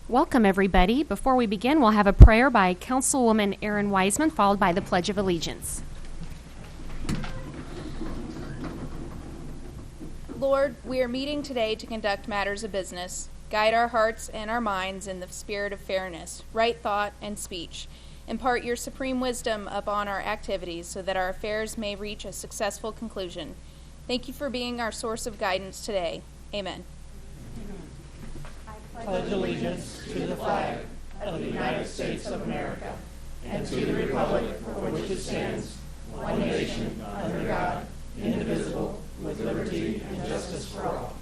Welcome, everybody. Before we begin, we'll have a prayer by Councilwoman Erin Wiseman, followed by the Pledge of Allegiance. Lord, we are meeting today to conduct matters of business. Guide our hearts and our minds in the spirit of fairness, right thought, and speech. Impart your supreme wisdom upon our activities so that our affairs may reach a successful conclusion. Thank you for being our source of guidance today. Amen. I pledge allegiance to the flag of the United States of America and to the republic for which it stands, one nation, under God, indivisible, with liberty and justice for all.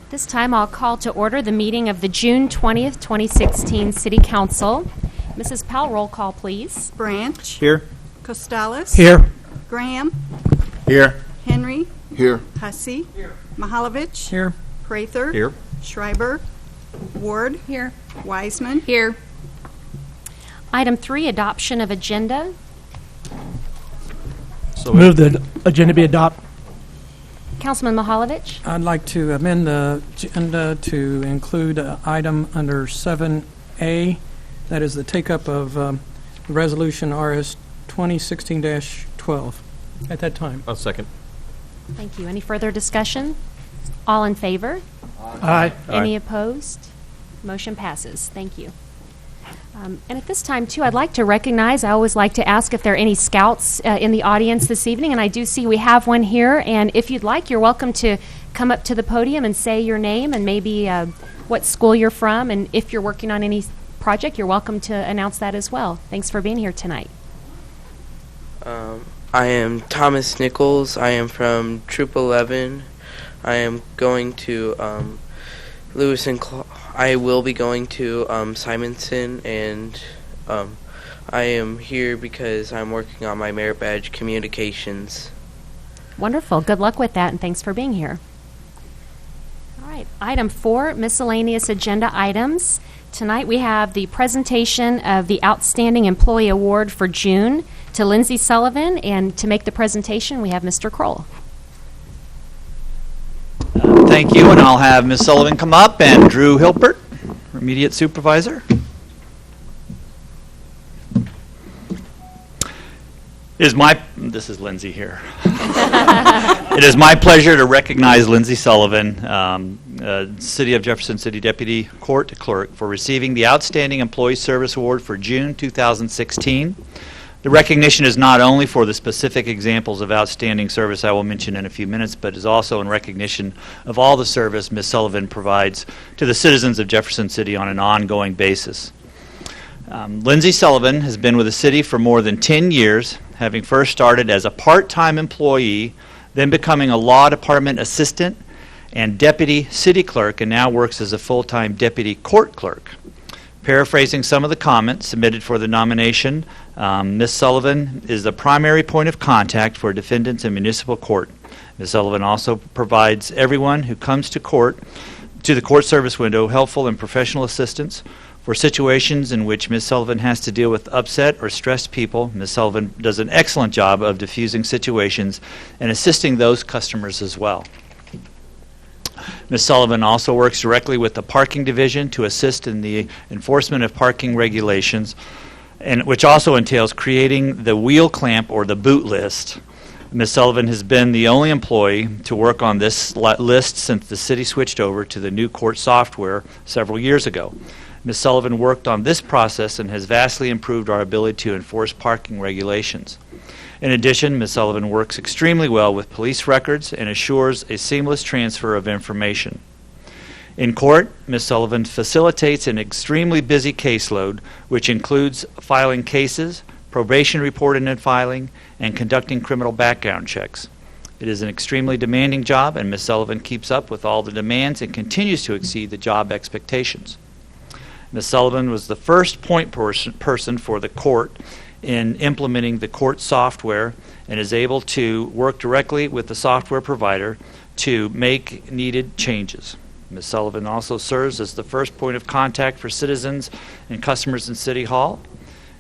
This time I'll call to order the meeting of the June 20th, 2016 City Council. Mrs. Powell, roll call, please. Branch. Here. Costales. Here. Graham. Here. Henry. Here. Hussey. Here. Mahalovich. Here. Prather. Here. Schreiber. Ward. Here. Wiseman. Here. Item 3, adoption of agenda. So Move the agenda be adopted. Councilman Mahalovich. I'd like to amend the agenda to include item under 7A. That is the take-up of Resolution RS 2016-12 at that time. I'll second. Thank you. Any further discussion? All in favor? Aye. Any opposed? Motion passes. Thank you. And at this time, too, I'd like to recognize, I always like to ask if there are any scouts in the audience this evening, and I do see we have one here. And if you'd like, you're welcome to come up to the podium and say your name and maybe what school you're from. And if you're working on any project, you're welcome to announce that as well. Thanks for being here tonight. I am Thomas Nichols. I am from Troop 11. I am going to Lewis and I will be going to Simonson, and I am here because I'm working on my merit badge communications. Wonderful. Good luck with that, and thanks for being here. All right. Item 4, miscellaneous agenda items. Tonight we have the presentation of the Outstanding Employee Award for June to Lindsay Sullivan, and to make the presentation we have Mr. Kroll. Thank you, and I'll have Ms. Sullivan come up and Drew Hilpert, immediate supervisor. This is Lindsay here. It is my pleasure to recognize Lindsay Sullivan, City of Jefferson City Deputy Court Clerk, for receiving the Outstanding Employee Service Award for June 2016. The recognition is not only for the specific examples of outstanding service I will mention in a few minutes, but is also in recognition of all the service Ms. Sullivan provides to the citizens of Jefferson City on an ongoing basis. Lindsay Sullivan has been with the city for more than 10 years, having first started as a part-time employee, then becoming a law department assistant and deputy city clerk, and now works as a full-time deputy court clerk. Paraphrasing some of the comments submitted for the nomination, Ms. Sullivan is the primary point of contact for defendants in municipal court. Ms. Sullivan also provides everyone who comes to the court service window helpful and professional assistance. For situations in which Ms. Sullivan has to deal with upset or stressed people, Ms. Sullivan does an excellent job of diffusing situations and assisting those customers as well. Ms. Sullivan also works directly with the parking division to assist in the enforcement of parking regulations, and which also entails creating the wheel clamp or the boot list. Ms. Sullivan has been the only employee to work on this list since the city switched over to the new court software several years ago. Ms. Sullivan worked on this process and has vastly improved our ability to enforce parking regulations. In addition, Ms. Sullivan works extremely well with police records and assures a seamless transfer of information. In court, Ms. Sullivan facilitates an extremely busy caseload, which includes filing cases, probation reporting and filing, and conducting criminal background checks. It is an extremely demanding job, and Ms. Sullivan keeps up with all the demands and continues to exceed the job expectations. Ms. Sullivan was the first point person for the court in implementing the court software and is able to work directly with the software provider to make needed changes. Ms. Sullivan also serves as the first point of contact for citizens and customers in City Hall.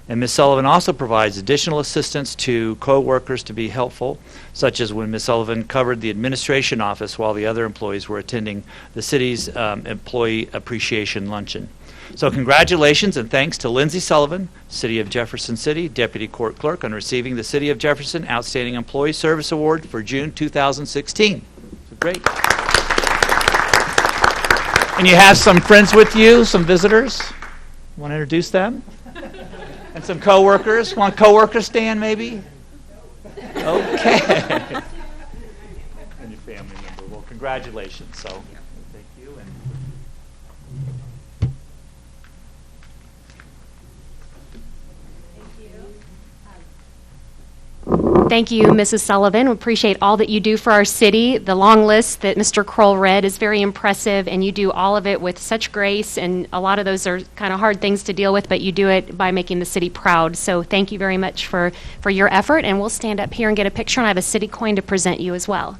And Ms. Sullivan also provides additional assistance to co-workers to be helpful, such as when Ms. Sullivan covered the administration office while the other employees were attending the city's employee appreciation luncheon. So congratulations and thanks to Lindsay Sullivan, City of Jefferson City Deputy Court Clerk, on receiving the City of Jefferson Outstanding Employee Service Award for June 2016. So great. And you have some friends with you, some visitors. Want to introduce them? And some coworkers. Want coworkers stand maybe? Okay. And your family member. Well, congratulations. So thank you. And Thank you, Mrs. Sullivan. We appreciate all that you do for our city. The long list that Mr. Kroll read is very impressive, and you do all of it with such grace, and a lot of those are kind of hard things to deal with, but you do it by making the city proud. So thank you very much for your effort, and we'll stand up here and get a picture, and I have a city coin to present you as well.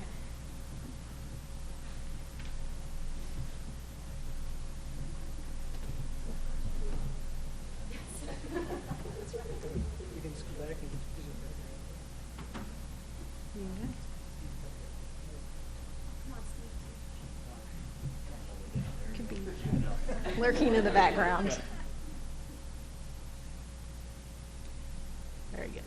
Lurking in the background. Very good.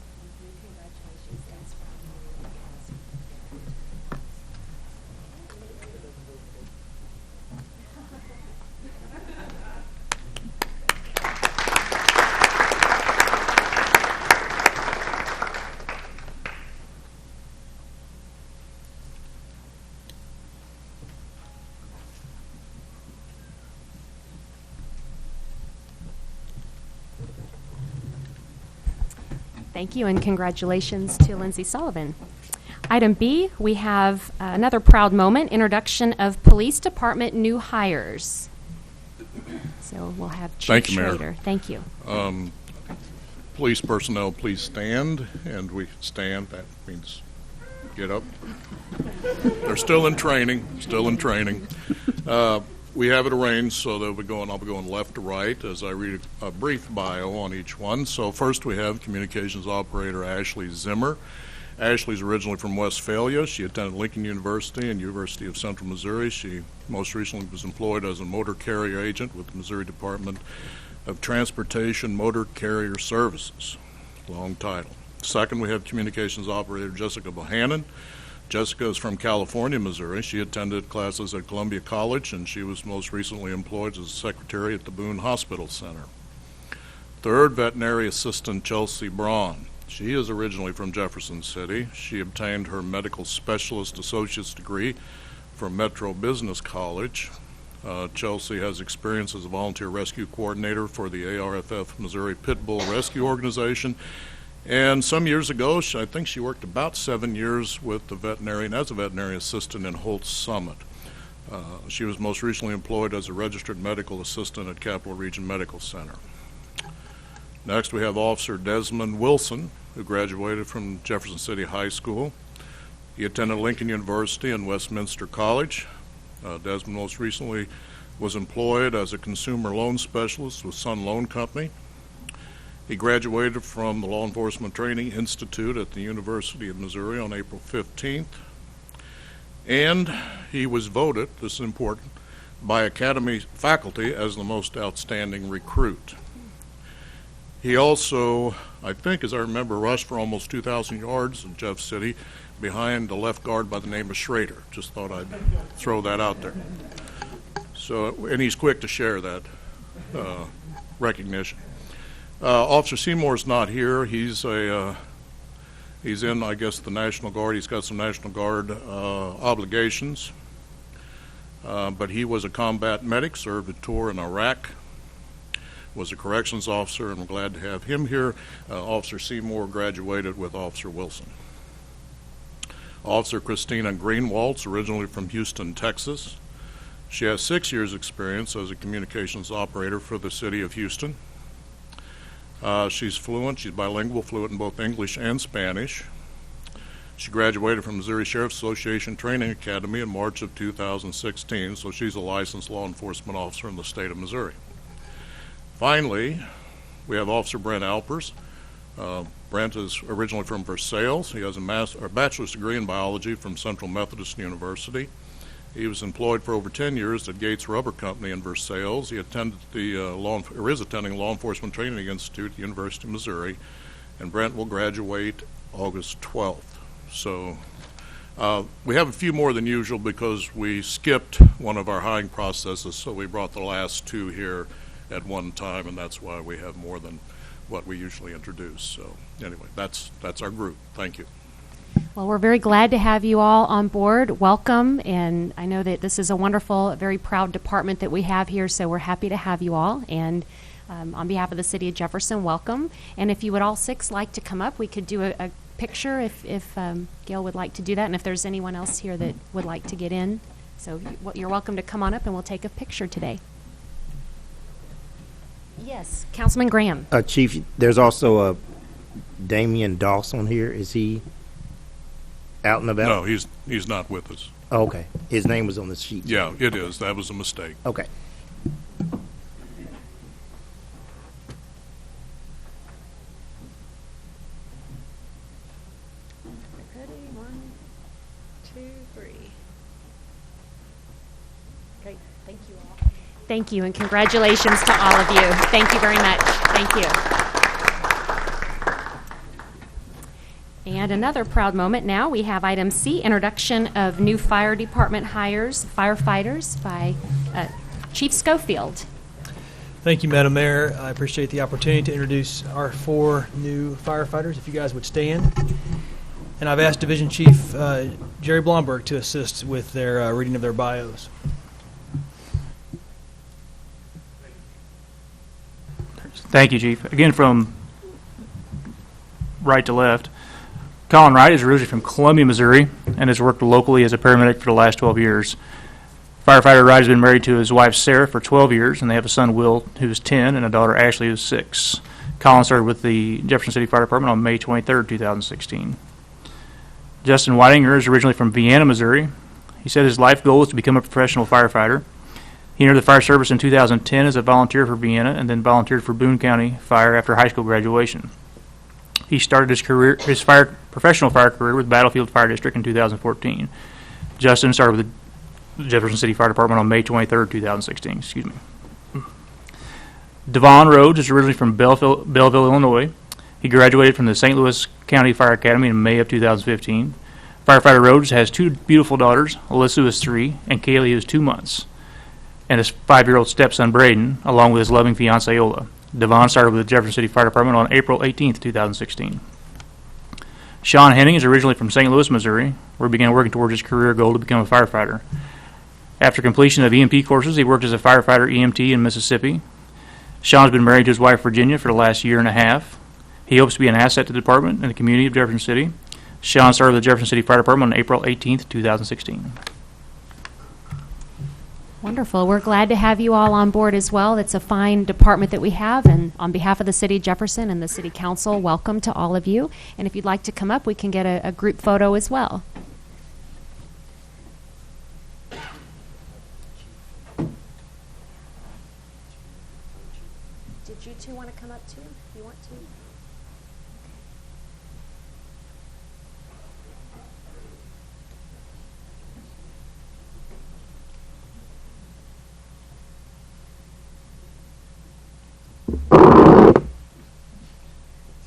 Thank you, and congratulations to Lindsay Sullivan. Item B, we have another proud moment, introduction of Police Department new hires. So we'll have Chief Thank you, Mayor. Schrader. Thank you. Police personnel, please stand, and we stand. That means get up. They're still in training, We have it arranged so that I'll be going left to right as I read a brief bio on each one. So first we have Communications Operator Ashley Zimmer. Ashley's originally from Westphalia. She attended Lincoln University and University of Central Missouri. She most recently was employed as a motor carrier agent with the Missouri Department of Transportation Motor Carrier Services. Long title. Second, we have Communications Operator Jessica Bohannon. Jessica is from California, Missouri. She attended classes at Columbia College, and she was most recently employed as a secretary at the Boone Hospital Center. Third, Veterinary Assistant Chelsea Braun. She is originally from Jefferson City. She obtained her Medical Specialist Associate's degree from Metro Business College. Chelsea has experience as a volunteer rescue coordinator for the ARFF Missouri Pit Bull Rescue Organization. And some years ago, I think she worked about 7 years with the veterinarian as a veterinary assistant in Holtz Summit. She was most recently employed as a registered medical assistant at Capital Region Medical Center. Next, we have Officer Desmond Wilson, who graduated from Jefferson City High School. He attended Lincoln University and Westminster College. Desmond most recently was employed as a consumer loan specialist with Sun Loan Company. He graduated from the Law Enforcement Training Institute at the University of Missouri on April 15th. And he was voted, this is important, by Academy faculty as the most outstanding recruit. He also, I think, as I remember, rushed for almost 2,000 yards in Jeff City behind a left guard by the name of Schrader. Just thought I'd throw that out there. So, and he's quick to share that recognition. Officer Seymour's not here. He's in, I guess, the National Guard. He's got some National Guard obligations. But he was a combat medic, served a tour in Iraq, was a corrections officer, and I'm glad to have him here. Officer Seymour graduated with Officer Wilson. Officer Christina Greenwald's originally from Houston, Texas. She has 6 years' experience as a communications operator for the city of Houston. She's fluent, she's bilingual, fluent in both English and Spanish. She graduated from Missouri Sheriff's Association Training Academy in March of 2016, so she's a licensed law enforcement officer in the state of Missouri. Finally, We have Officer Brent Alpers. Brent is originally from Versailles. He has a bachelor's degree in biology from Central Methodist University. He was employed for over 10 years at Gates Rubber Company in Versailles. He attended is attending Law Enforcement Training Institute at the University of Missouri, and Brent will graduate August 12th. So we have a few more than usual because we skipped one of our hiring processes, so we brought the last two here at one time, and that's why we have more than what we usually introduce. So anyway, that's our group. Thank you. Well, we're very glad to have you all on board. Welcome, and I know that this is a wonderful, very proud department that we have here, so we're happy to have you all. And on behalf of the City of Jefferson, welcome. And if you would all six like to come up, we could do a picture if Gail would like to do that, and if there's anyone else here that would like to get in. So you're welcome to come on up, and we'll take a picture today. Yes, Councilman Graham. Chief, there's also a Damian Dawson here. Is he out and about? No, he's not with us. Oh, okay. His name was on the sheet. Yeah, it is. That was a mistake. Okay. Ready? 1, 2, 3. Great. Thank you all. Thank you, and congratulations to all of you. Thank you very much. Thank you. And another proud moment now, we have item C, introduction of new fire department hires, firefighters, by Chief Schofield. Thank you, Madam Mayor. I appreciate the opportunity to introduce our 4 new firefighters, if you guys would stand. And I've asked Division Chief Jerry Blomberg to assist with their reading of their bios. Thank you, Chief. Again, from right to left. Colin Wright is originally from Columbia, Missouri, and has worked locally as a paramedic for the last 12 years. Firefighter Wright has been married to his wife, Sarah, for 12 years, and they have a son, Will, who's 10, and a daughter, Ashley, who's 6. Colin started with the Jefferson City Fire Department on May 23, 2016. Justin Whitinger is originally from Vienna, Missouri. He said his life goal was to become a professional firefighter. He entered the fire service in 2010 as a volunteer for Vienna and then volunteered for Boone County Fire after high school graduation. He started his professional fire career with Battlefield Fire District in 2014. Justin started with the Jefferson City Fire Department on May 23, 2016. Excuse me. Devon Rhodes is originally from Belleville, Illinois. He graduated from the St. Louis County Fire Academy in May of 2015. Firefighter Rhodes has 2 beautiful daughters, Alyssa, who is 3, and Kaylee, who is 2 months, and his 5-year-old stepson, Braden, along with his loving fiancée, Ola. Devon started with the Jefferson City Fire Department on April 18, 2016. Sean Henning is originally from St. Louis, Missouri, where he began working towards his career goal to become a firefighter. After completion of EMT courses, he worked as a firefighter EMT in Mississippi. Sean's been married to his wife, Virginia, for the last year and a half. He hopes to be an asset to the department and the community of Jefferson City. Sean started with the Jefferson City Fire Department on April 18, 2016. Wonderful. We're glad to have you all on board as well. It's a fine department that we have, and on behalf of the City of Jefferson and the City Council, welcome to all of you. And if you'd like to come up, we can get a group photo as well. Did you two want to come up too? You want to?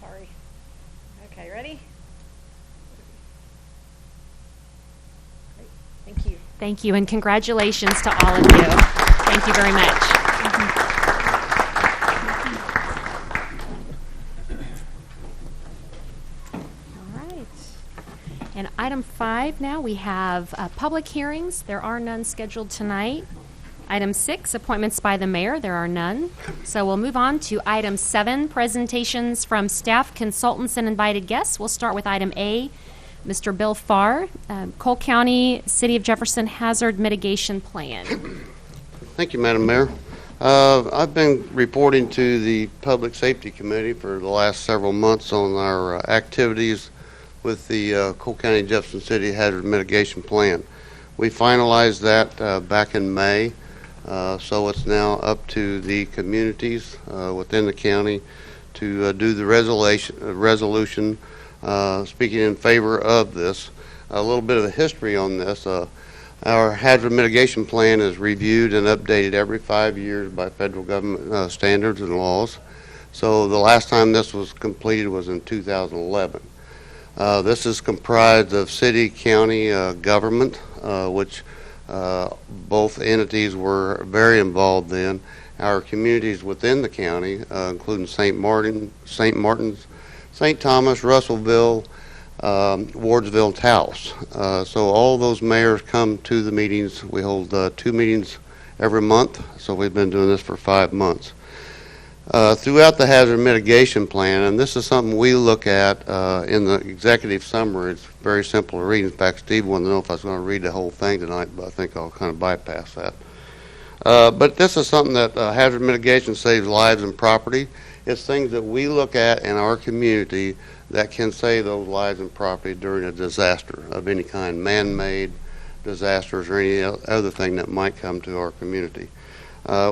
Sorry. Okay, ready? Great. Thank you. Thank you, and congratulations to all of you. Thank you very much. All right. And item 5 now, we have public hearings. There are none scheduled tonight. Item 6, appointments by the mayor. There are none. So we'll move on to item 7, presentations from staff, consultants, and invited guests. We'll start with item A, Mr. Bill Farr, Cole County, City of Jefferson Hazard Mitigation Plan. Thank you, Madam Mayor. I've been reporting to the Public Safety Committee for the last several months on our activities with the Cole County Jefferson City Hazard Mitigation Plan. We finalized that back in May. So it's now up to the communities within the county to do the resolution speaking in favor of this. A little bit of a history on this. Our hazard mitigation plan is reviewed and updated every 5 years by federal government standards and laws. So the last time this was completed was in 2011. This is comprised of city, county government, which both entities were very involved in. Our communities within the county, including St. Martin's, St. Thomas, Russellville, Wardsville, Taos. So all those mayors come to the meetings. We hold 2 meetings every month, so we've been doing this for 5 months. Throughout the hazard mitigation plan, and this is something we look at in the executive summary. It's very simple to read. In fact, Steve wanted to know if I was going to read the whole thing tonight, but I think I'll kind of bypass that. But this is something that hazard mitigation saves lives and property. It's things that we look at in our community that can save those lives and property during a disaster of any kind, man-made disasters or any other thing that might come to our community.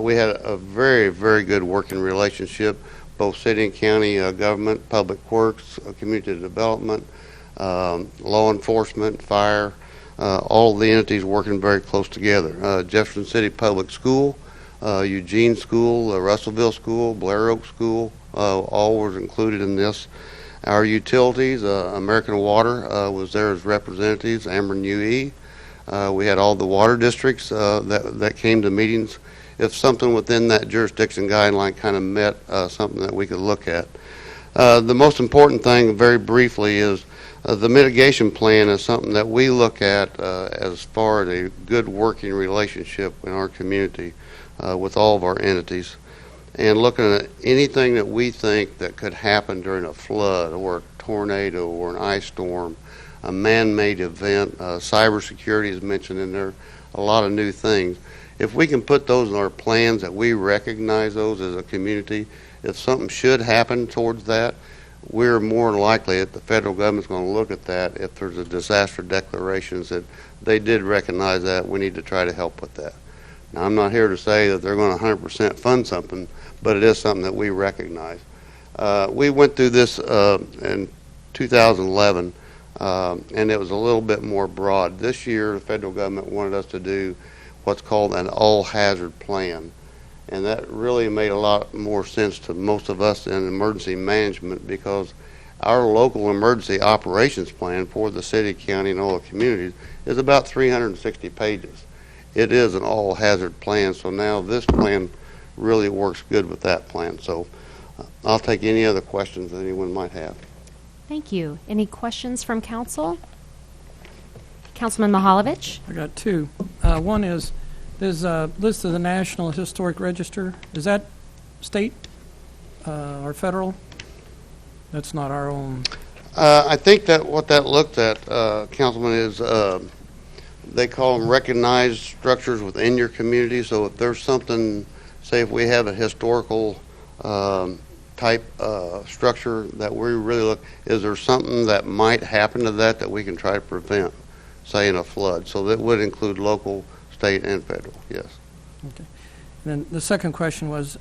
We had a very, very good working relationship, both city and county government, public works, community development, law enforcement, fire, all the entities working very close together. Jefferson City Public School, Eugene School, Russellville School, Blair Oak School, all was included in this. Our utilities, American Water was there as representatives, Ameren UE. We had all the water districts that came to meetings. If something within that jurisdiction guideline kind of met something that we could look at. The most important thing, very briefly, is the mitigation plan is something that we look at as far as a good working relationship in our community with all of our entities. And looking at anything that we think that could happen during a flood or a tornado or an ice storm, a man-made event, cybersecurity is mentioned in there, a lot of new things. If we can put those in our plans, that we recognize those as a community, if something should happen towards that, we're more likely that the federal government's going to look at that. If there's a disaster declarations that they did recognize that, we need to try to help with that. Now, I'm not here to say that they're going to 100% fund something, but it is something that we recognize. We went through this in 2011, and it was a little bit more broad. This year, the federal government wanted us to do what's called an all-hazard plan, and that really made a lot more sense to most of us in emergency management, because our local emergency operations plan for the city, county, and all the communities is about 360 pages. It is an all-hazard plan, so now this plan really works good with that plan. So I'll take any other questions that anyone might have. Thank you. Any questions from council? Councilman Mihalovich? I got 2. One is, there's a list of the National Historic Register. Is that state or federal? That's not our own. I think that what that looked at, Councilman, is they call them recognized structures within your community. So if there's something, say if we have a historical type structure that we really look, is there something that might happen to that we can try to prevent, say in a flood? So that would include local, state, and federal, yes. Okay. And then the second question was,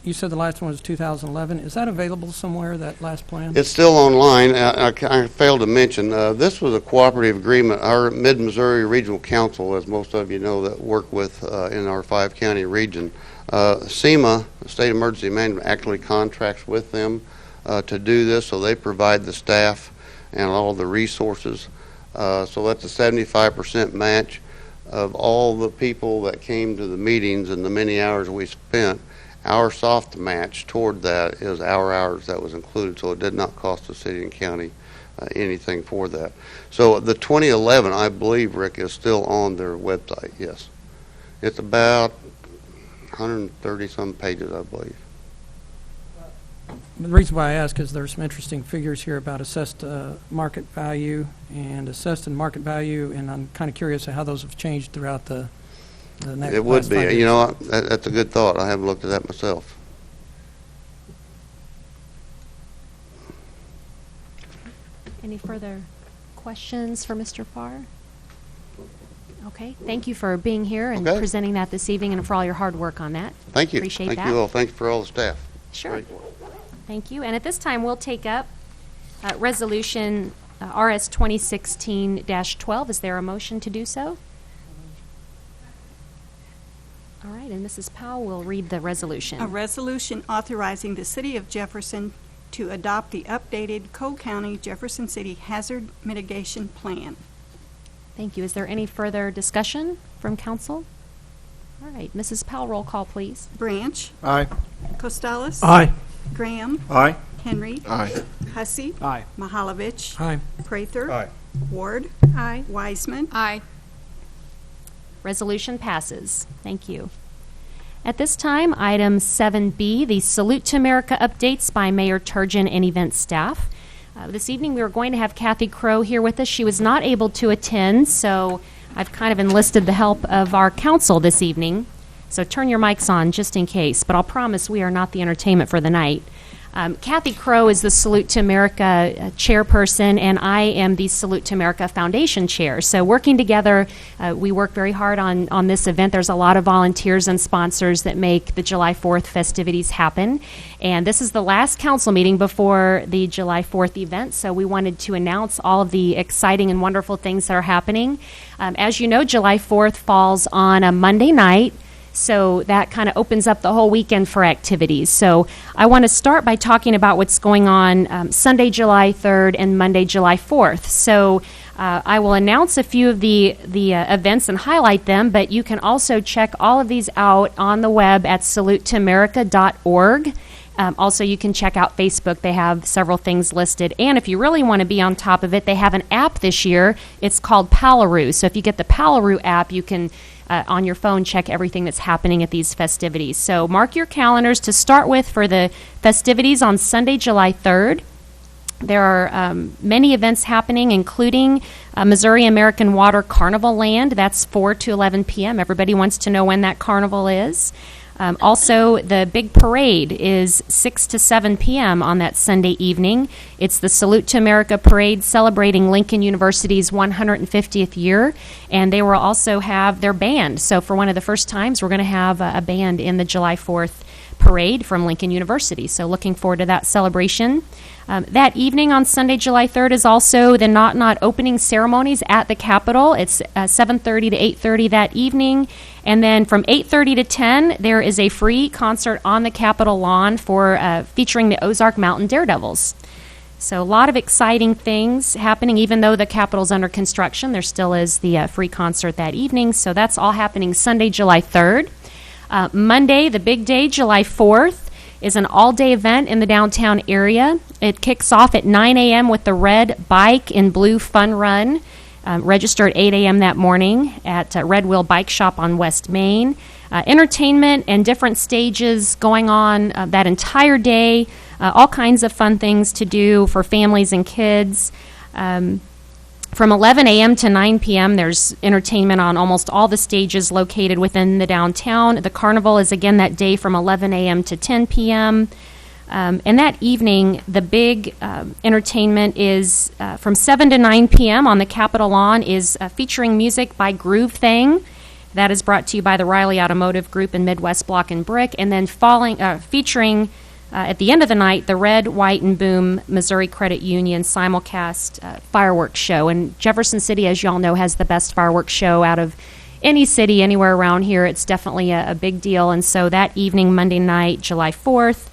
you said the last one was 2011. Is that available somewhere, that last plan? It's still online. I failed to mention, this was a cooperative agreement. Our Mid-Missouri Regional Council, as most of you know that work with in our 5-county region, SEMA, State Emergency Management, actually contracts with them to do this, so they provide the staff and all the resources. So that's a 75% match of all the people that came to the meetings and the many hours we spent. Our soft match toward that is our hours that was included, so it did not cost the city and county anything for that. So the 2011, I believe, Rick, is still on their website, yes. It's about 130-some pages, I believe. The reason why I ask is there's some interesting figures here about assessed market value and assessed and market value, and I'm kind of curious how those have changed throughout the next. It would be. You know, that's a good thought. I haven't looked at that myself. Any further questions for Mr. Farr? Okay. Thank you for being here and presenting that this evening, and for all your hard work on that. Thank you. Appreciate that. Thank you all. Thank you for all the staff. Sure. Great. Thank you. And at this time, we'll take up Resolution RS 2016-12. Is there a motion to do so? All right, and Mrs. Powell will read the resolution. A resolution authorizing the City of Jefferson to adopt the updated Cole County Jefferson City Hazard Mitigation Plan. Thank you. Is there any further discussion from council? All right, Mrs. Powell, roll call, please. Branch. Aye. Costello. Aye. Graham. Aye. Henry. Aye. Hussey. Aye. Mahalovich. Aye. Prather. Aye. Ward. Aye. Wiseman. Aye. Resolution passes. Thank you. At this time, item 7B, the Salute to America updates by Mayor Turgeon and event staff. This evening we were going to have Kathy Crow here with us. She was not able to attend, so I've kind of enlisted the help of our council this evening. So turn your mics on just in case, but I'll promise we are not the entertainment for the night. Kathy Crow is the Salute to America chairperson, and I am the Salute to America Foundation chair. So working together, we work very hard on this event. There's a lot of volunteers and sponsors that make the July 4th festivities happen. And this is the last council meeting before the July 4th event, so we wanted to announce all of the exciting and wonderful things that are happening. As you know, July 4th falls on a Monday night, so that kind of opens up the whole weekend for activities. So I want to start by talking about what's going on Sunday, July 3rd and Monday, July 4th. So I will announce a few of the events and highlight them, but you can also check all of these out on the web at salutetoamerica.org. Also, you can check out Facebook. They have several things listed. And if you really want to be on top of it, they have an app this year. It's called Palaroo. So if you get the Palaroo app, you can, on your phone, check everything that's happening at these festivities. So mark your calendars to start with for the festivities on Sunday, July 3rd. There are many events happening, including Missouri American Water Carnival Land. That's 4 to 11 p.m. Everybody wants to know when that carnival is. Also, the big parade is 6 to 7 p.m. on that Sunday evening. It's the Salute to America Parade celebrating Lincoln University's 150th year, and they will also have their band. So for one of the first times, we're going to have a band in the July 4th parade from Lincoln University. So looking forward to that celebration. That evening on Sunday, July 3rd is also the Not Not opening ceremonies at the Capitol. It's 7:30 to 8:30 that evening. And then from 8:30 to 10, there is a free concert on the Capitol lawn for featuring the Ozark Mountain Daredevils. So a lot of exciting things happening. Even though the Capitol's under construction, there still is the free concert that evening. So that's all happening Sunday, July 3rd. Monday, the big day, July 4th, is an all-day event in the downtown area. It kicks off at 9 a.m. with the Red Bike and Blue Fun Run. Register at 8 a.m. that morning at Red Wheel Bike Shop on West Main. Entertainment and different stages going on that entire day. All kinds of fun things to do for families and kids. From 11 a.m. to 9 p.m., there's entertainment on almost all the stages located within the downtown. The carnival is again that day from 11 a.m. to 10 p.m. And that evening, the big entertainment is from 7 to 9 p.m. on the Capitol lawn is featuring music by Groove Thing. That is brought to you by the Riley Automotive Group and Midwest Block and Brick. And then featuring at the end of the night, the Red, White, and Boom Missouri Credit Union simulcast fireworks show. And Jefferson City, as you all know, has the best fireworks show out of any city anywhere around here. It's definitely a big deal. And so that evening, Monday night, July 4th,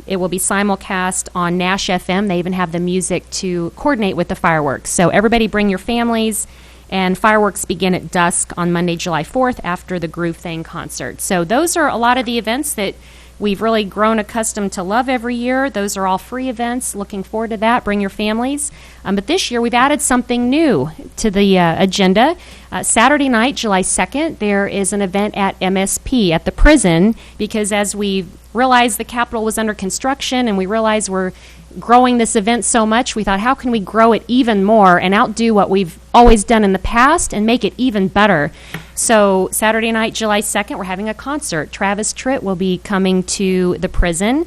it will be simulcast on Nash FM. They even have the music to coordinate with the fireworks. So everybody bring your families, and fireworks begin at dusk on Monday, July 4th after the Groove Thing concert. So those are a lot of the events that we've really grown accustomed to love every year. Those are all free events. Looking forward to that. Bring your families. But this year we've added something new to the agenda. Saturday night, July 2nd, there is an event at MSP at the prison, because as we realized the Capitol was under construction and we realized we're growing this event so much, we thought, how can we grow it even more and outdo what we've always done in the past and make it even better? So Saturday night, July 2nd, we're having a concert. Travis Tritt will be coming to the prison.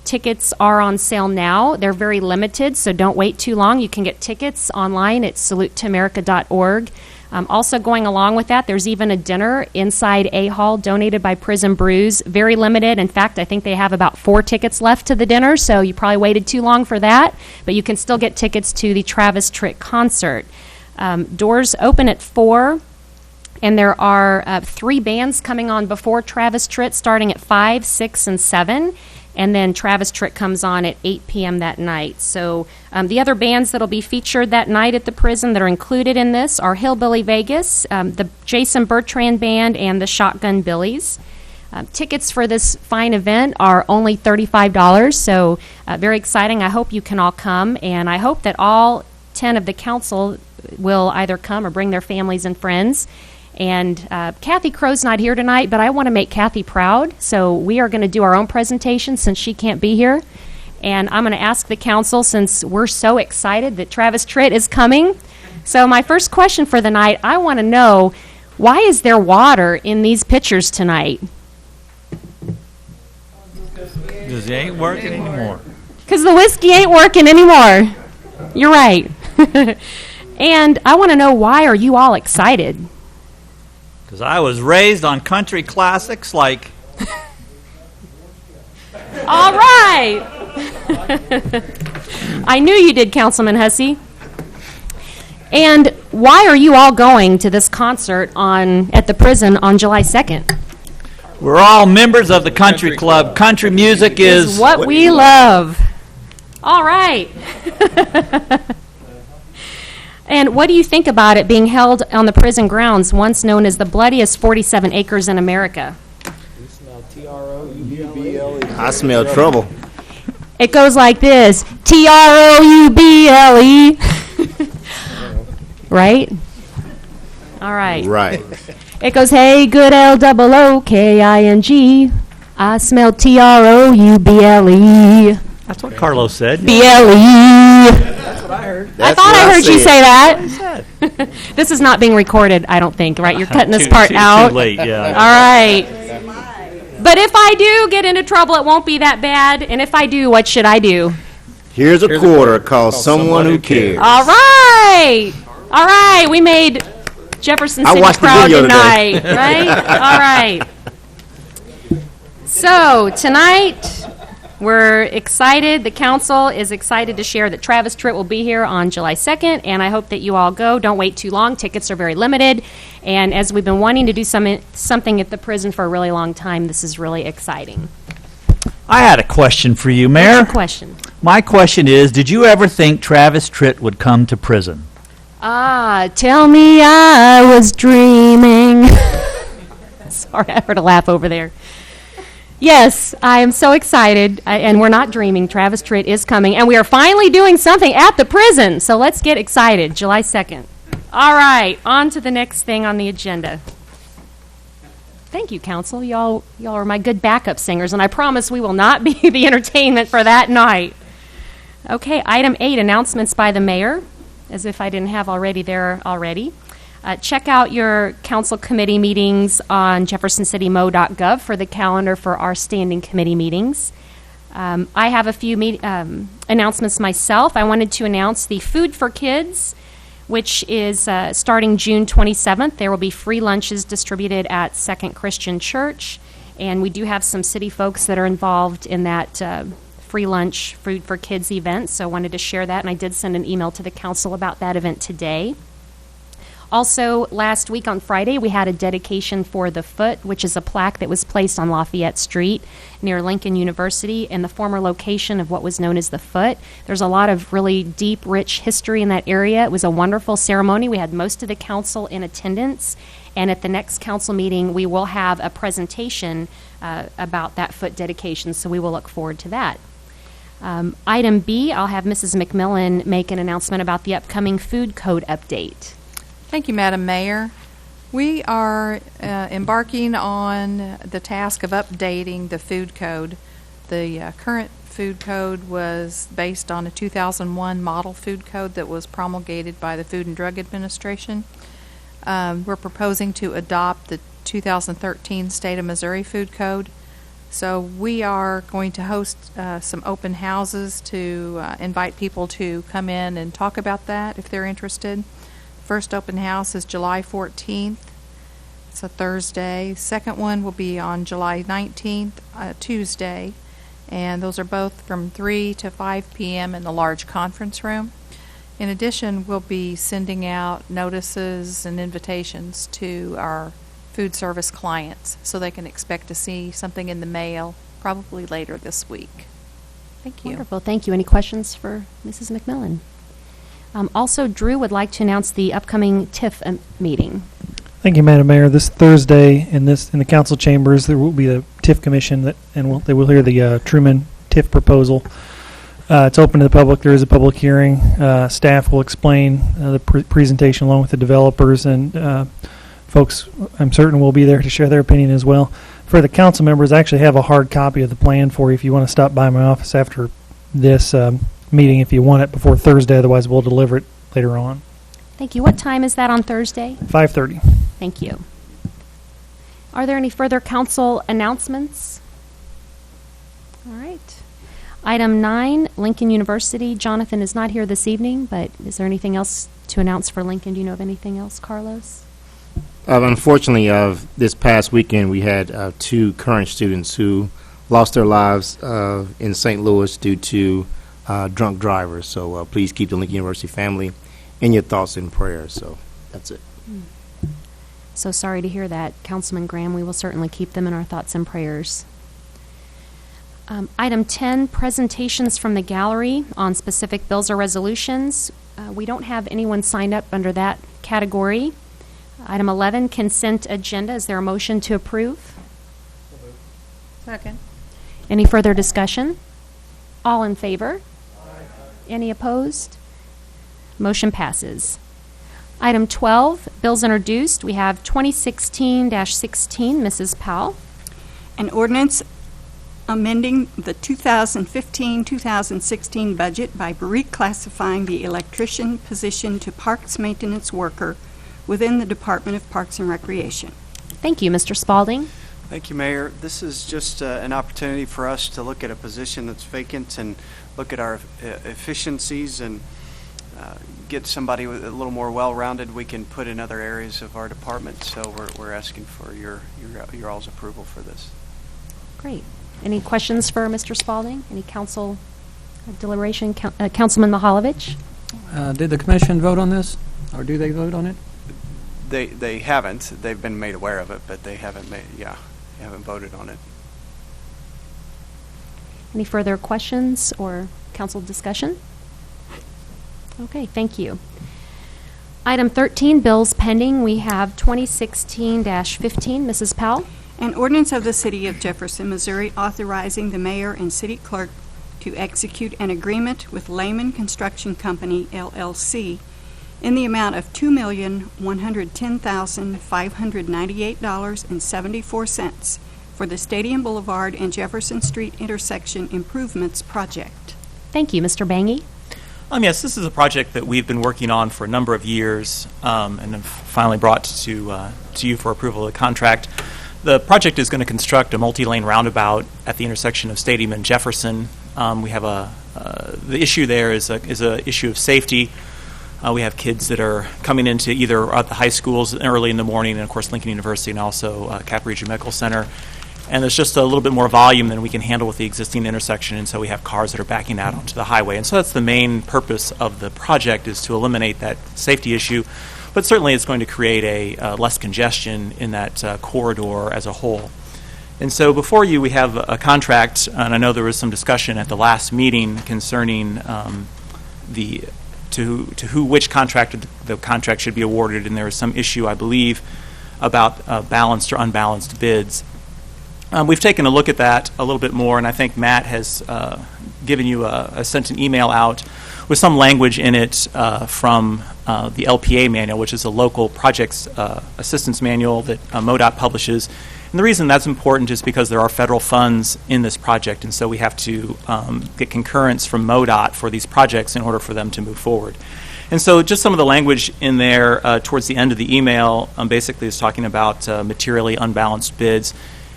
Tickets are on sale now. They're very limited, so don't wait too long. You can get tickets online at salutetoamerica.org. Also going along with that, there's even a dinner inside A Hall donated by Prison Brews. Very limited. In fact, I think they have about 4 tickets left to the dinner, so you probably waited too long for that. But you can still get tickets to the Travis Tritt concert. Doors open at 4, and there are 3 bands coming on before Travis Tritt, starting at 5, 6, and 7. And then Travis Tritt comes on at 8 p.m. that night. So the other bands that will be featured that night at the prison that are included in this are Hillbilly Vegas, the Jason Bertrand Band, and the Shotgun Billies. Tickets for this fine event are only $35, so very exciting. I hope you can all come, and I hope that all 10 of the council will either come or bring their families and friends. And Kathy Crow's not here tonight, but I want to make Kathy proud, so we are going to do our own presentation since she can't be here. And I'm going to ask the council, since we're so excited that Travis Tritt is coming. So my first question for the night, I want to know, why is there water in these pitchers tonight? Because it ain't working anymore. Because the whiskey ain't working anymore. You're right. And I want to know, why are you all excited? Because I was raised on country classics like... All right. I knew you did, Councilman Hussey. And why are you all going to this concert at the prison on July 2nd? We're all members of the country club. Country music is... what we love. All right. And what do you think about it being held on the prison grounds, once known as the bloodiest 47 acres in America? You smell T-R-O-U-B-L-E. I smell trouble. It goes like this, T-R-O-U-B-L-E. Right? All right. Right. It goes, hey, good L-O-O-K-I-N-G. I smell T-R-O-U-B-L-E. That's what Carlos said. B-L-E. That's what I heard. I thought I heard you say that. This is not being recorded, I don't think, right? You're cutting this part out. Too late, yeah. All right. But if I do get into trouble, it won't be that bad. And if I do, what should I do? Here's a quarter. Call someone who cares. All right. All right. We made Jefferson City proud tonight, right? All right. So tonight, we're excited. The council is excited to share that Travis Tritt will be here on July 2nd, and I hope that you all go. Don't wait too long. Tickets are very limited. And as we've been wanting to do something at the prison for a really long time, this is really exciting. I had a question for you, Mayor. What's your question? My question is, did you ever think Travis Tritt would come to prison? Tell me I was dreaming. Sorry, I heard a laugh over there. Yes, I am so excited, and we're not dreaming. Travis Tritt is coming, and we are finally doing something at the prison, so let's get excited, July 2nd. All right, on to the next thing on the agenda. Thank you, Council. Y'all are my good backup singers, and I promise we will not be the entertainment for that night. Okay, item 8, announcements by the mayor, as if I didn't have there already. Check out your council committee meetings on jeffersoncitymo.gov for the calendar for our standing committee meetings. I have a few announcements myself. I wanted to announce the Food for Kids, which is starting June 27th. There will be free lunches distributed at Second Christian Church, and we do have some city folks that are involved in that free lunch Food for Kids event, so I wanted to share that, and I did send an email to the council about that event today. Also, last week on Friday, we had a dedication for the Foot, which is a plaque that was placed on Lafayette Street near Lincoln University in the former location of what was known as the Foot. There's a lot of really deep, rich history in that area. It was a wonderful ceremony. We had most of the council in attendance, and at the next council meeting, we will have a presentation about that Foot dedication, so we will look forward to that. Item B, I'll have Mrs. McMillan make an announcement about the upcoming food code update. Thank you, Madam Mayor. We are embarking on the task of updating the food code. The current food code was based on a 2001 model food code that was promulgated by the Food and Drug Administration. We're proposing to adopt the 2013 State of Missouri Food Code. So we are going to host some open houses to invite people to come in and talk about that if they're interested. first open house is July 14th. It's a Thursday. Second one will be on July 19th, Tuesday. And those are both from 3 to 5 p.m. in the large conference room. In addition, we'll be sending out notices and invitations to our food service clients so they can expect to see something in the mail probably later this week. Thank you. Wonderful. Thank you. Any questions for Mrs. McMillan? Also, Drew would like to announce the upcoming TIF meeting. Thank you, Madam Mayor. This Thursday in the council chambers, there will be the TIF commission, they will hear the Truman TIF proposal. It's open to the public. There is a public hearing. Staff will explain the presentation along with the developers, and folks, I'm certain, will be there to share their opinion as well. For the council members, I actually have a hard copy of the plan for you if you want to stop by my office after this meeting if you want it before Thursday. Otherwise, we'll deliver it later on. Thank you. What time is that on Thursday? 5:30. Thank you. Are there any further council announcements? All right. Item 9, Lincoln University. Jonathan is not here this evening, but is there anything else to announce for Lincoln? Do you know of anything else, Carlos? Unfortunately, this past weekend we had 2 current students who lost their lives in St. Louis due to drunk drivers. So please keep the Lincoln University family in your thoughts and prayers. So that's it. So sorry to hear that, Councilman Graham. We will certainly keep them in our thoughts and prayers. Item 10, presentations from the gallery on specific bills or resolutions. We don't have anyone signed up under that category. Item 11, consent agenda. Is there a motion to approve? Second. Any further discussion? All in favor? Aye. Any opposed? Motion passes. Item 12, bills introduced. We have 2016-16, Mrs. Powell. An ordinance amending the 2015-2016 budget by reclassifying the electrician position to parks maintenance worker within the Department of Parks and Recreation. Thank you, Mr. Spalding. Thank you, Mayor. This is just an opportunity for us to look at a position that's vacant and look at our efficiencies and get somebody with a little more well-rounded we can put in other areas of our department. So we're asking for your all's approval for this. Great. Any questions for Mr. Spalding? Any council deliberation? Councilman Mihalovich? Did the commission vote on this, or do they vote on it? They haven't. They've been made aware of it, but they haven't haven't voted on it. Any further questions or council discussion? Okay, thank you. Item 13, bills pending. We have 2016-15. Mrs. Powell. An ordinance of the City of Jefferson, Missouri, authorizing the mayor and city clerk to execute an agreement with Lehman Construction Company, LLC, in the amount of $2,110,598.74 for the Stadium Boulevard and Jefferson Street intersection improvements project. Thank you. Mr. Bangy? Yes, this is a project that we've been working on for a number of years and have finally brought to you for approval of the contract. The project is going to construct a multi-lane roundabout at the intersection of Stadium and Jefferson. We have the issue there is a issue of safety. We have kids that are coming into either at the high schools early in the morning, and of course Lincoln University and also Cap Region Medical Center. And there's just a little bit more volume than we can handle with the existing intersection, and so we have cars that are backing out onto the highway. And so that's the main purpose of the project, is to eliminate that safety issue. But certainly it's going to create a less congestion in that corridor as a whole. And so before you, we have a contract, and I know there was some discussion at the last meeting concerning which contract the contract should be awarded, and there was some issue, I believe, about balanced or unbalanced bids. We've taken a look at that a little bit more, and I think Matt has given you sent an email out with some language in it from the LPA manual, which is a local projects assistance manual that MoDOT publishes. And the reason that's important is because there are federal funds in this project, and so we have to get concurrence from MoDOT for these projects in order for them to move forward. And so just some of the language in there towards the end of the email basically is talking about materially unbalanced bids.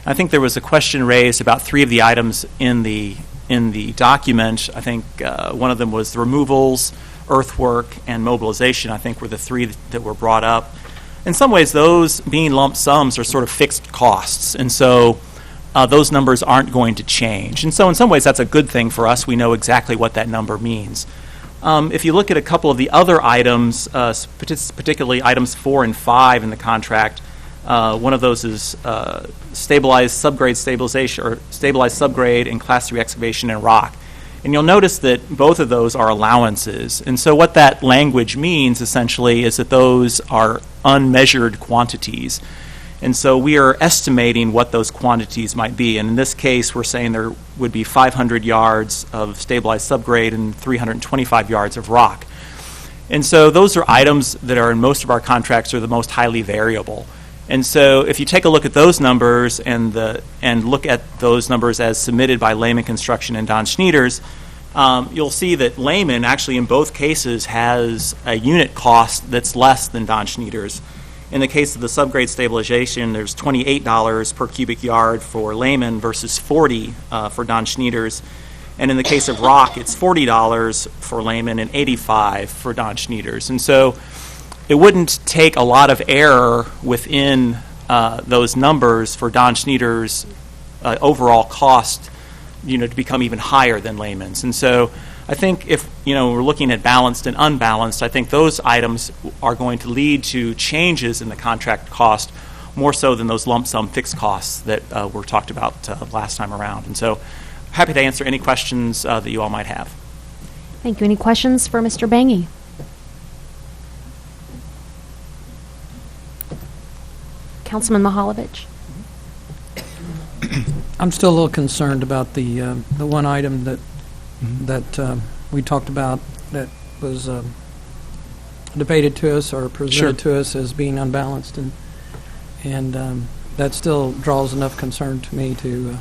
I think there was a question raised about 3 of the items in the document. I think one of them was the removals earthwork, and mobilization, I think, were the three that were brought up. In some ways, those being lump sums are sort of fixed costs, and so those numbers aren't going to change. And so in some ways, that's a good thing for us. We know exactly what that number means. If you look at a couple of the other items, particularly items 4 and 5 in the contract, one of those is stabilized subgrade stabilization, or stabilized subgrade and class 3 excavation and rock. And you'll notice that both of those are allowances. And so what that language means essentially is that those are unmeasured quantities. And so we are estimating what those quantities might be. And in this case, we're saying there would be 500 yards of stabilized subgrade and 325 yards of rock. And so those are items that are in most of our contracts are the most highly variable. And so if you take a look at those numbers and look at those numbers as submitted by Lehman Construction and Don Schneiders, you'll see that Lehman actually in both cases has a unit cost that's less than Don Schneiders. In the case of the subgrade stabilization, there's $28 per cubic yard for Lehman versus $40 for Don Schneiders. And in the case of rock, it's $40 for Lehman and $85 for Don Schneiders. And so it wouldn't take a lot of error within those numbers for Don Schneiders' overall cost, to become even higher than Lehman's. And so I think if we're looking at balanced and unbalanced, I think those items are going to lead to changes in the contract cost more so than those lump sum fixed costs that were talked about last time around. And so happy to answer any questions that you all might have. Thank you. Any questions for Mr. Bangy? Councilman Mahalovich. I'm still a little concerned about the one item that we talked about that was debated to us or presented to us as being unbalanced, and that still draws enough concern to me to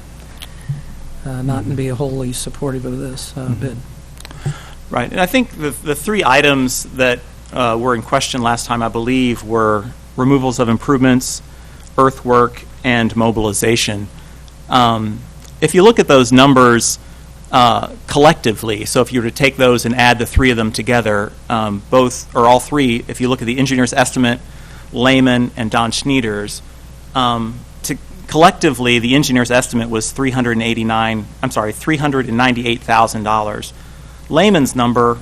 not be wholly supportive of this bid. Right, and I think the three items that were in question last time, I believe, were removals of improvements, earthwork, and mobilization. If you look at those numbers collectively, so if you were to take those and add the three of them together, both or all three, if you look at the engineer's estimate, Lehman, and Don Schneiders, collectively the engineer's estimate was $398,000. Lehman's number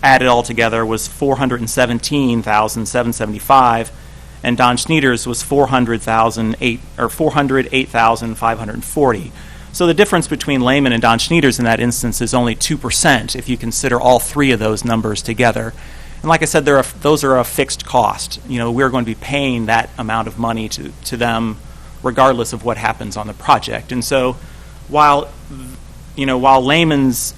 added all together was $417,775. And Don Schneiders was $408,540. So the difference between Lehman and Don Schneiders in that instance is only 2% if you consider all three of those numbers together. And like I said, those are a fixed cost. We're going to be paying that amount of money to them regardless of what happens on the project. And so while Lehman's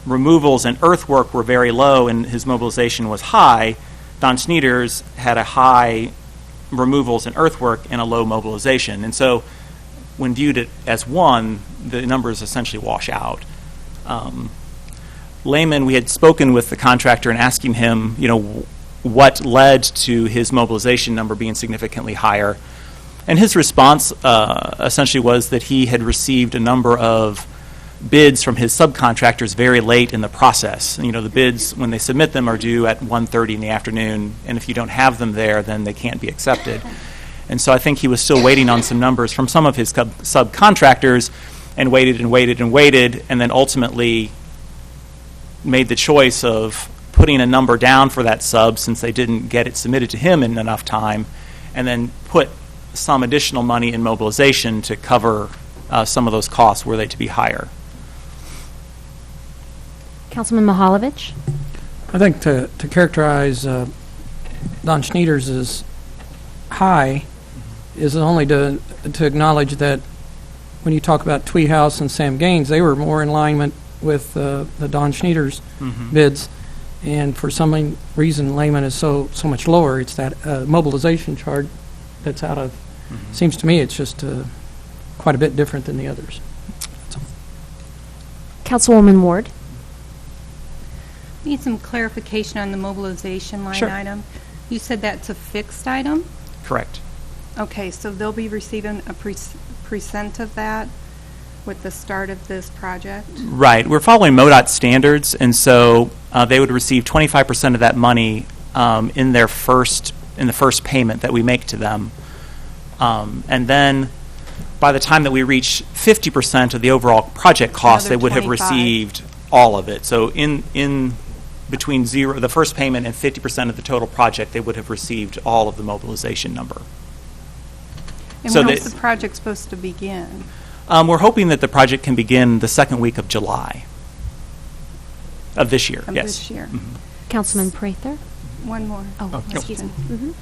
removals and earthwork were very low and his mobilization was high, Don Schneiders had a high removals and earthwork and a low mobilization. And so when viewed as one, the numbers essentially wash out. Lehman, we had spoken with the contractor and asking him, what led to his mobilization number being significantly higher. And his response essentially was that he had received a number of bids from his subcontractors very late in the process. The bids, when they submit them, are due at 1:30 in the afternoon, and if you don't have them there, then they can't be accepted. And so I think he was still waiting on some numbers from some of his subcontractors and waited and waited and waited, and then ultimately made the choice of putting a number down for that sub since they didn't get it submitted to him in enough time, and then put some additional money in mobilization to cover some of those costs were they to be higher. Councilman Mahalovich. I think to characterize Don Schneiders as high is only to acknowledge that when you talk about Twee House and Sam Gaines, they were more in alignment with the Don Schneiders bids, and for some reason Lehman is so much lower. It's that mobilization chart that's out of. Seems to me it's just quite a bit different than the others. Councilwoman Ward. Need some clarification on the mobilization line item. You said that's a fixed item? Correct. Okay, so they'll be receiving a percent of that. with the start of this project? Right. We're following MoDOT standards, and so they would receive 25% of that money in the first payment that we make to them. And then by the time that we reach 50% of the overall project cost, they Another would have 25. received all of it. So in between the first payment and 50% of the total project, they would have received all of the mobilization number. And So when that- is the project supposed to begin? We're hoping that the project can begin the second week of July of this year. Of yes. this year? Councilman Prather? One more. Oh, excuse me. Mhm.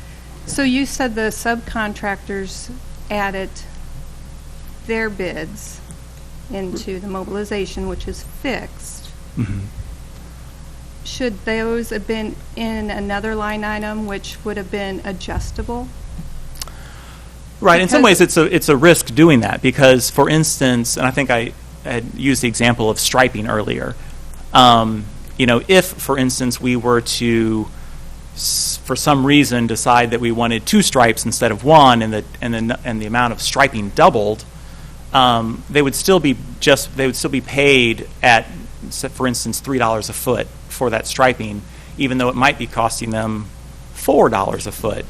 So you said the subcontractors added their bids into the mobilization, which is fixed. Mhm. Should those have been in another line item, which would have been adjustable? Right. In some Because- ways, it's a risk doing that because, for instance, and I think I had used the example of striping earlier. If, for instance, we were to, for some reason, decide that we wanted 2 stripes instead of 1, and the amount of striping doubled, they would still be paid at, for instance, $3 a foot for that striping, even though it might be costing them $4 a foot.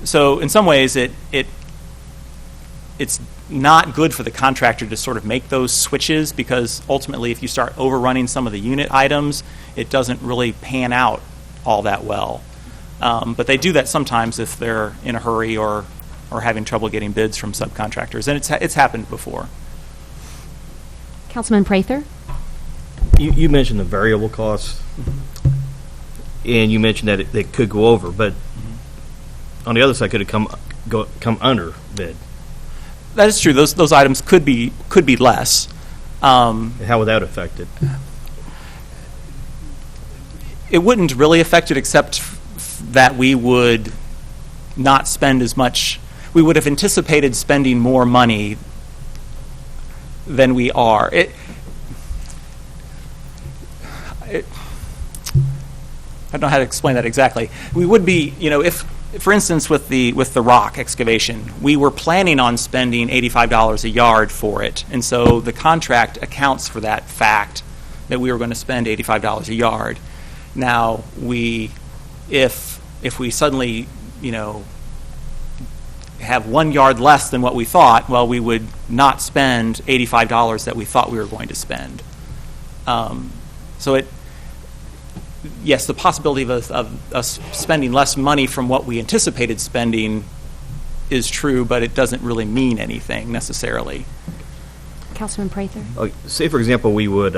So, in some ways, it's not good for the contractor to sort of make those switches because ultimately if you start overrunning some of the unit items, it doesn't really pan out all that well. But they do that sometimes if they're in a hurry or having trouble getting bids from subcontractors, and it's happened before. Councilman Prather? You mentioned the variable costs, and you mentioned that it could go over, but on the other side, could it come under bid? That is true. Those items could be less. How would that affect it? It wouldn't really affect it except that we would not spend as much. We would have anticipated spending more money than we are. I don't know how to explain that exactly. We would be, if, for instance, with the rock excavation, we were planning on spending $85 a yard for it, and so the contract accounts for that fact that we were going to spend $85 a yard. Now, if we suddenly, have 1 yard less than what we thought, well, we would not spend $85 that we thought we were going to spend. Yes, the possibility of us spending less money from what we anticipated spending is true, but it doesn't really mean anything necessarily. Councilman Prather? Say, for example, we would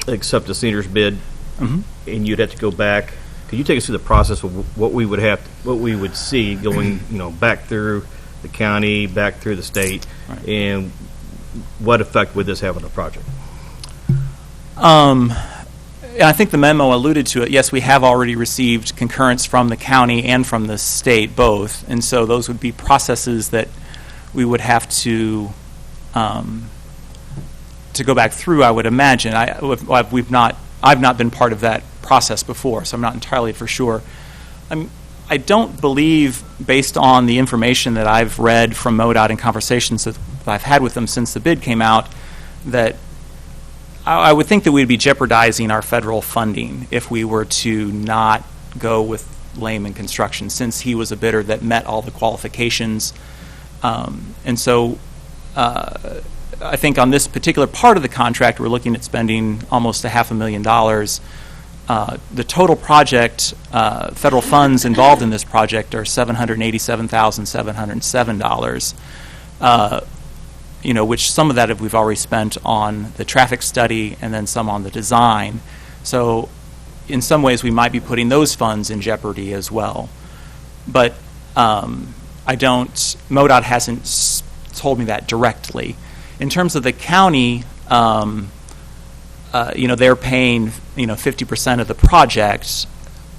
accept the senior's bid, and you'd have to go back. Could you take us through the process of what we would see going, back through the county, back through the state, Right. and what effect would this have on the project? I think the memo alluded to it. Yes, we have already received concurrence from the county and from the state, both, and so those would be processes that we would have to go back through. I would imagine. I've not been part of that process before, so I'm not entirely for sure. I don't believe, based on the information that I've read from MoDOT and conversations that I've had with them since the bid came out, that I would think that we'd be jeopardizing our federal funding if we were to not go with Lehman Construction, since he was a bidder that met all the qualifications. And so I think on this particular part of the contract, we're looking at spending almost $500,000. The total project, federal funds involved in this project are $787,707. Which some of that we've already spent on the traffic study and then some on the design. So in some ways we might be putting those funds in jeopardy as well. But MoDOT hasn't told me that directly. In terms of the county, they're paying 50% of the project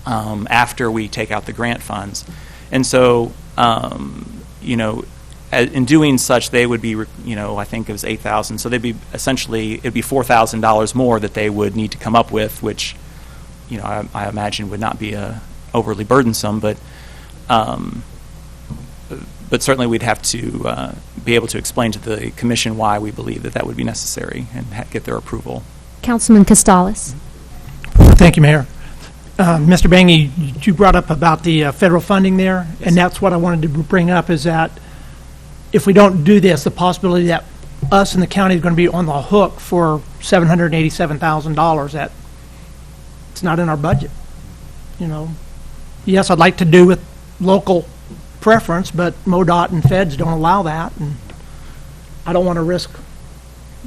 after we take out the grant funds. And so, in doing such, they would be, I think it was $8,000. So it'd be $4,000 more that they would need to come up with, which, I imagine would not be overly burdensome. But but certainly we'd have to be able to explain to the commission why we believe that that would be necessary and get their approval. Councilman Costales. Thank you, Mayor. Mr. Bangy, you brought up about the federal funding there, Yes. and that's what I wanted to bring up, is that if we don't do this, the possibility that us and the county is going to be on the hook for $787,000, that it's not in our budget. You know, yes, I'd like to do with local preference, but MoDOT and feds don't allow that, and I don't want to risk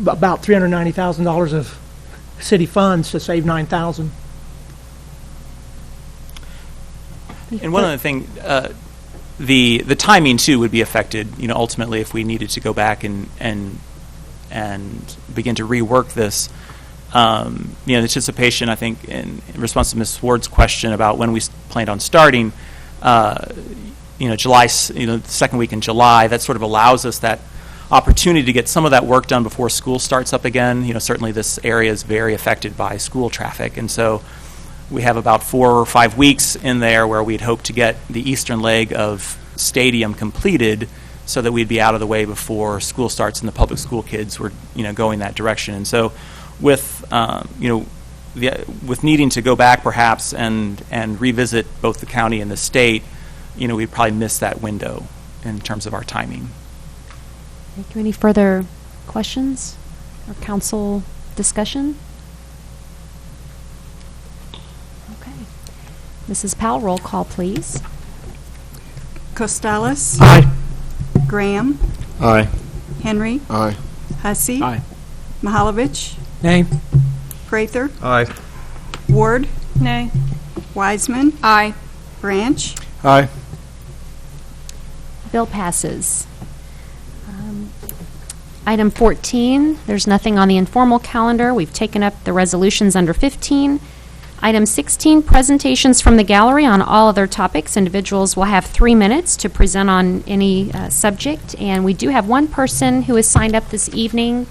about $390,000 of city funds to save $9,000. And one other thing, the timing too would be affected. You know, ultimately, if we needed to go back and begin to rework this, you know, the anticipation. I think in response to Ms. Ward's question about when we planned on starting, you know, July, you know, the second week in July, that sort of allows us that opportunity to get some of that work done before school starts up again. You know, certainly this area is very affected by school traffic, and so we have about 4 or 5 weeks in there where we'd hope to get the eastern leg of stadium completed so that we'd be out of the way before school starts and the public school kids were, you know, going that direction. And so with, you know, with needing to go back perhaps and revisit both the county and the state, you know, we'd probably miss that window in terms of our timing. Thank you. Any further questions or council discussion? Okay. Mrs. Powell, roll call, please. Costales. Aye. Graham. Aye. Henry. Aye. Hussey. Aye. Mahalovich. Nay. Prather. Aye. Ward. Nay. Wiseman. Aye. Branch. Aye. Bill passes. Item 14, there's nothing on the informal calendar. We've taken up the resolutions under 15. Item 16, presentations from the gallery on all other topics. Individuals will have 3 minutes to present on any subject. And we do have one person who has signed up this evening,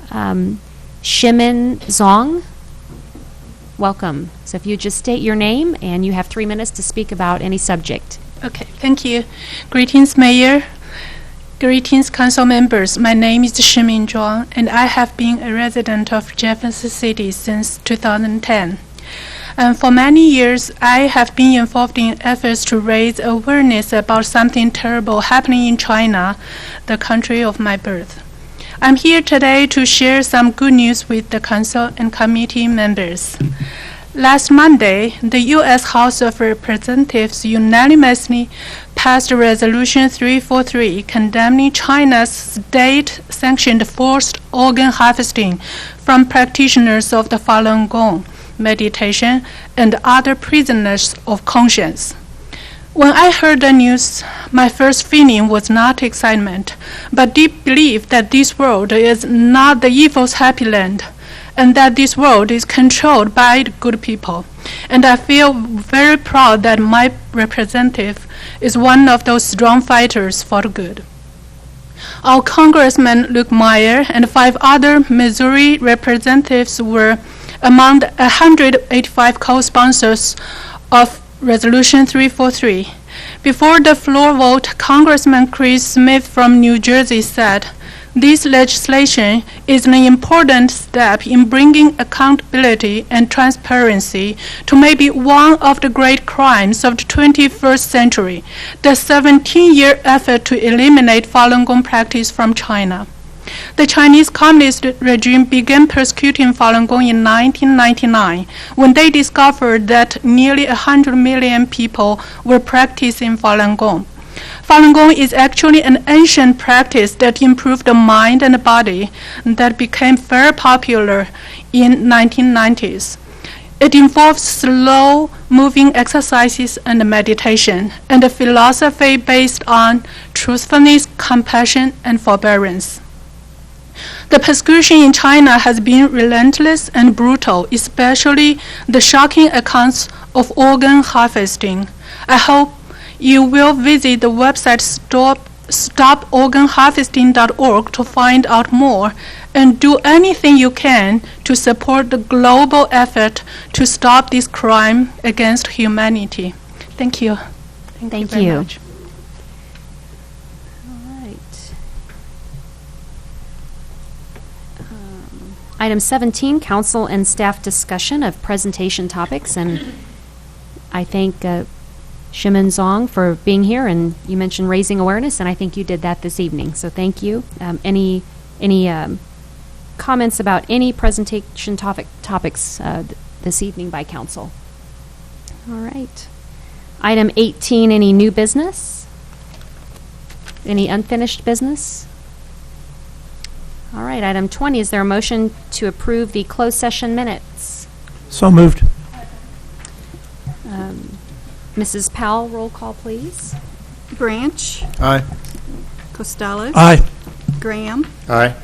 Shimin Zong. Welcome. So if you just state your name, and you have 3 minutes to speak about any subject. Okay, thank you. Greetings, Mayor. Greetings, council members. My name is Shimin Zhuang, and I have been a resident of Jefferson City since 2010. For many years, I have been involved in efforts to raise awareness about something terrible happening in China, the country of my birth. I'm here today to share some good news with the council and committee members. Last Monday, the U.S. House of Representatives unanimously passed Resolution 343 condemning China's state-sanctioned forced organ harvesting from practitioners of the Falun Gong, meditation, and other prisoners of conscience. When I heard the news, my first feeling was not excitement, but deep belief that this world is not the evil's happy land, and that this world is controlled by the good people. And I feel very proud that my representative is one of those strong fighters for the good. Our Congressman Luke Meyer and 5 other Missouri representatives were among the 185 co-sponsors of Resolution 343. Before the floor vote, Congressman Chris Smith from New Jersey said, "This legislation is an important step in bringing accountability and transparency to maybe one of the great crimes of the 21st century, the 17-year effort to eliminate Falun Gong practice from China." The Chinese Communist regime began persecuting Falun Gong in 1999 when they discovered that nearly 100 million people were practicing Falun Gong. Falun Gong is actually an ancient practice that improved the mind and the body that became very popular in 1990s. It involves slow-moving exercises and meditation, and a philosophy based on truthfulness, compassion, and forbearance. The persecution in China has been relentless and brutal, especially the shocking accounts of organ harvesting. I hope you will visit the website stoporganharvesting.org to find out more and do anything you can to support the global effort to stop this crime against humanity. Thank you. Thank very you. much. Item 17, council and staff discussion of presentation topics, and I thank Shimon Zong for being here, and you mentioned raising awareness, and I think you did that this evening, so thank you. Any comments about any presentation topics this evening by council? All right. Item 18, any new business? Any unfinished business? All right, item 20, is there a motion to approve the closed session minutes? So moved. Mrs. Powell, roll call, please. Branch. Aye. Costales. Aye. Graham. Aye.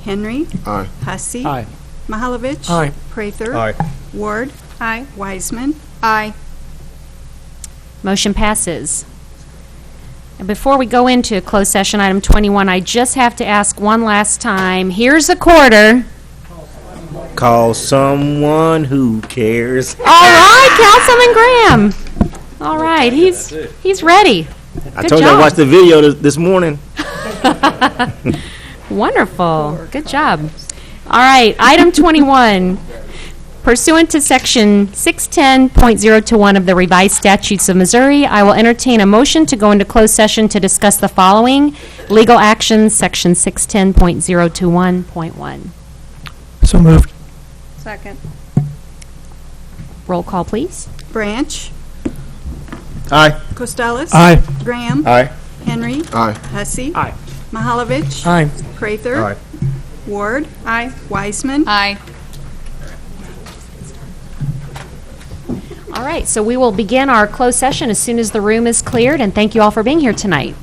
Henry. Aye. Hussey. Aye. Mahalovich. Aye. Prather. Aye. Ward. Aye. Wiseman. Aye. Motion passes. And before we go into closed session, item 21, I just have to ask one last time. Here's a quarter. Call someone who cares. All right, Councilman Graham. All right, he's ready. I Good told you I job. watched the video this morning. Wonderful. Good job. All right, item 21. Pursuant to Section 610.021 of the Revised Statutes of Missouri, I will entertain a motion to go into closed session to discuss the following: legal actions, Section 610.021.1. So moved. Second. Roll call, please. Branch. Aye. Costales. Aye. Graham. Aye. Henry. Aye. Hussey. Aye. Mahalovich. Aye. Prather. Aye. Ward. Aye. Wiseman. Aye. All right, so we will begin our closed session as soon as the room is cleared, and thank you all for being here tonight.